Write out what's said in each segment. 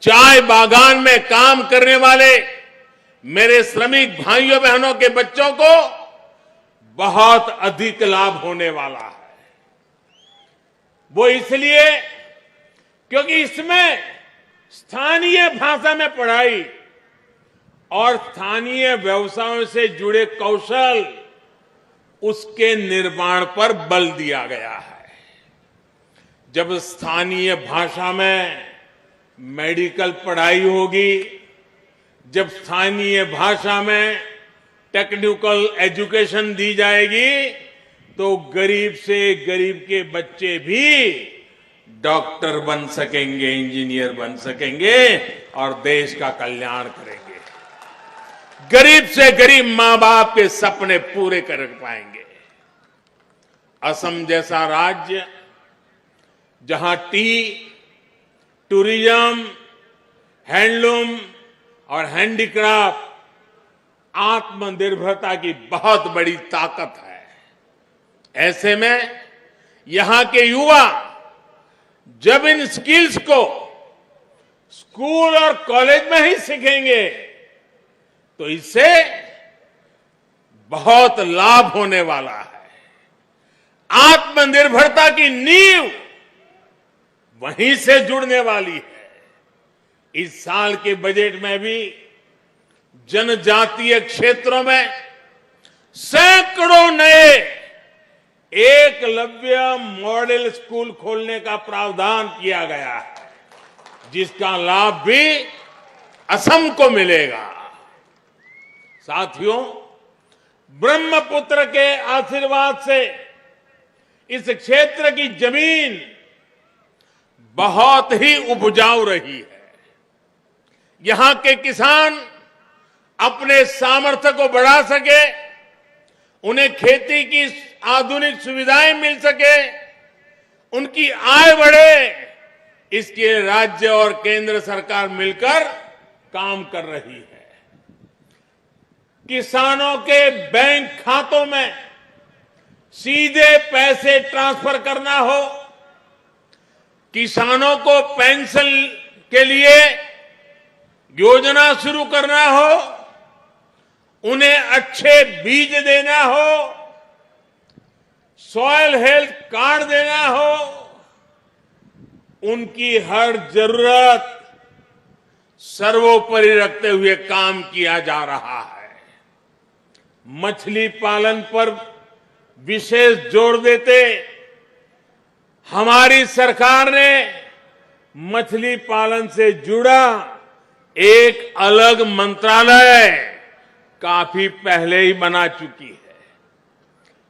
चाय बागान में काम करने वाले मेरे श्रमिक भाइयों बहनों के बच्चों को बहुत अधिक लाभ होने वाला है। वो इसलिए क्योंकि इसमें स्थानीय भाषा में पढ़ाई और स्थानीय व्यवसायों से जुड़े कौशल उसके निर्माण पर बल दिया गया है। जब स्थानीय भाषा में मेडिकल पढ़ाई होगी, जब स्थानीय भाषा में टेक्निकल एजुकेशन दी जाएगी, तो गरीब से गरीब के बच्चे भी डॉक्टर बन सकेंगे, इंजीनियर बन सकेंगे और देश का कल्याण करेंगे। गरीब से गरीब मां बाप के सपने पूरे कर पाएंगे। असम जैसा राज्य जहां टी, टूरिज्म, हैंडलूम और हैंडीक्राफ्ट आत्मनिर्भरता की बहुत बड़ी ताकत है, ऐसे में यहां के युवा जब इन स्किल्स को स्कूल और कॉलेज में ही सीखेंगे तो इससे बहुत लाभ होने वाला है। आत्मनिर्भरता की नींव वहीं से जुड़ने वाली है। इस साल के बजट में भी जनजातीय क्षेत्रों में सैकड़ों नए एकलव्य मॉडल स्कूल खोलने का प्रावधान किया गया है, जिसका लाभ भी असम को मिलेगा। साथियों, ब्रह्मपुत्र के आशीर्वाद से इस क्षेत्र की जमीन बहुत ही उपजाऊ रही है। यहां के किसान अपने सामर्थ्य को बढ़ा सके, उन्हें खेती की आधुनिक सुविधाएं मिल सके, उनकी आय बढ़े, इसके राज्य और केंद्र सरकार मिलकर काम कर रही है। किसानों के बैंक खातों में सीधे पैसे ट्रांसफर करना हो, किसानों को पेंशन के लिए योजना शुरू करना हो, उन्हें अच्छे बीज देना हो, सॉइल हेल्थ कार्ड देना हो, उनकी हर जरूरत सर्वोपरि रखते हुए काम किया जा रहा है। मछली पालन पर विशेष जोर देते हमारी सरकार ने मछली पालन से जुड़ा एक अलग मंत्रालय काफी पहले ही बना चुकी है।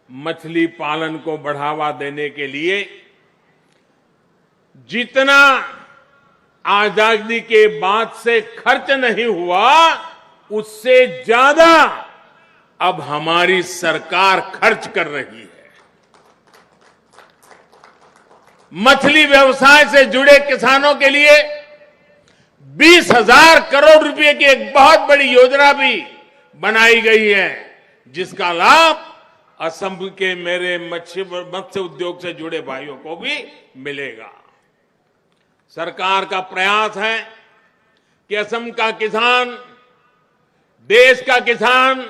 मछली पालन को बढ़ावा देने के लिए जितना आजादी के बाद से खर्च नहीं हुआ, उससे ज्यादा अब हमारी सरकार खर्च कर रही है। मछली व्यवसाय से जुड़े किसानों के लिए 20,000 करोड़ रुपए की एक बहुत बड़ी योजना भी बनाई गई है, जिसका लाभ असम के मेरे मत्स्य उद्योग से जुड़े भाइयों को भी मिलेगा। सरकार का प्रयास है कि असम का किसान, देश का किसान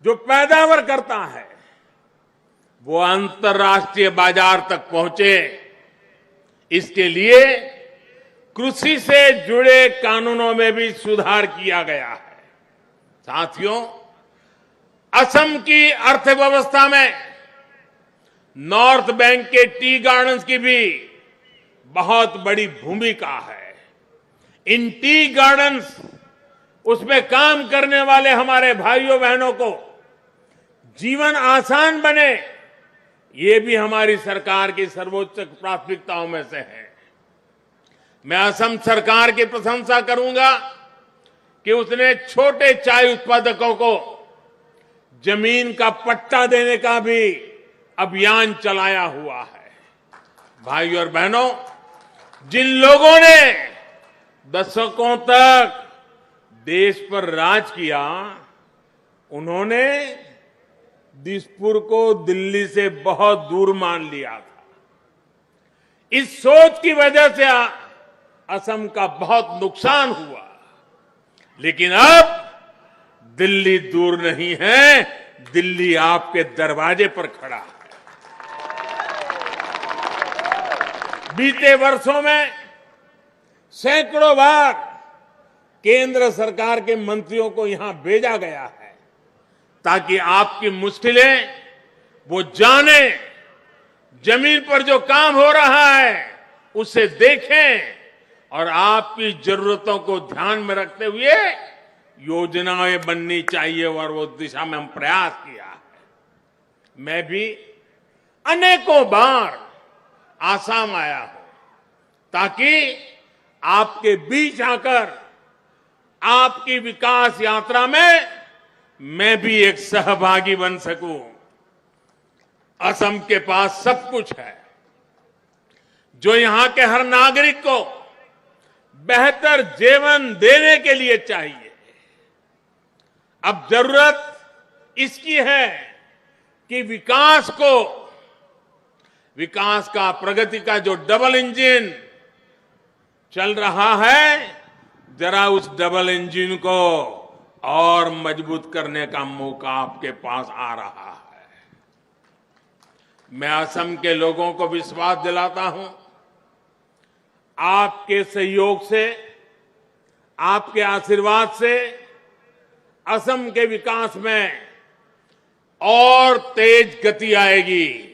जो पैदावार करता है, वो अंतर्राष्ट्रीय बाजार तक पहुंचे। इसके लिए कृषि से जुड़े कानूनों में भी सुधार किया गया है। साथियों, असम की अर्थव्यवस्था में नॉर्थ बैंक के टी गार्डन्स की भी बहुत बड़ी भूमिका है। इन टी गार्डन्स, उसमें काम करने वाले हमारे भाइयों बहनों को जीवन आसान बने, ये भी हमारी सरकार की सर्वोच्च प्राथमिकताओं में से है। मैं असम सरकार की प्रशंसा करूंगा कि उसने छोटे चाय उत्पादकों को जमीन का पट्टा देने का भी अभियान चलाया हुआ है। भाइयों और बहनों, जिन लोगों ने दशकों तक देश पर राज किया, उन्होंने दिसपुर को दिल्ली से बहुत दूर मान लिया था। इस सोच की वजह से असम का बहुत नुकसान हुआ, लेकिन अब दिल्ली दूर नहीं है, दिल्ली आपके दरवाजे पर खड़ा है। बीते वर्षों में सैकड़ों बार केंद्र सरकार के मंत्रियों को यहां भेजा गया है ताकि आपकी मुश्किलें वो जाने, जमीन पर जो काम हो रहा है उसे देखें और आपकी जरूरतों को ध्यान में रखते हुए योजनाएं बननी चाहिए और वो दिशा में हम प्रयास किया है। मैं भी अनेकों बार आसाम आया हूं ताकि आपके बीच आकर आपकी विकास यात्रा में मैं भी एक सहभागी बन सकूं। असम के पास सब कुछ है जो यहां के हर नागरिक को बेहतर जीवन देने के लिए चाहिए। अब जरूरत इसकी है कि विकास का, प्रगति का जो डबल इंजन चल रहा है, जरा उस डबल इंजन को और मजबूत करने का मौका आपके पास आ रहा है। मैं असम के लोगों को विश्वास दिलाता हूं, आपके सहयोग से, आपके आशीर्वाद से असम के विकास में और तेज गति आएगी।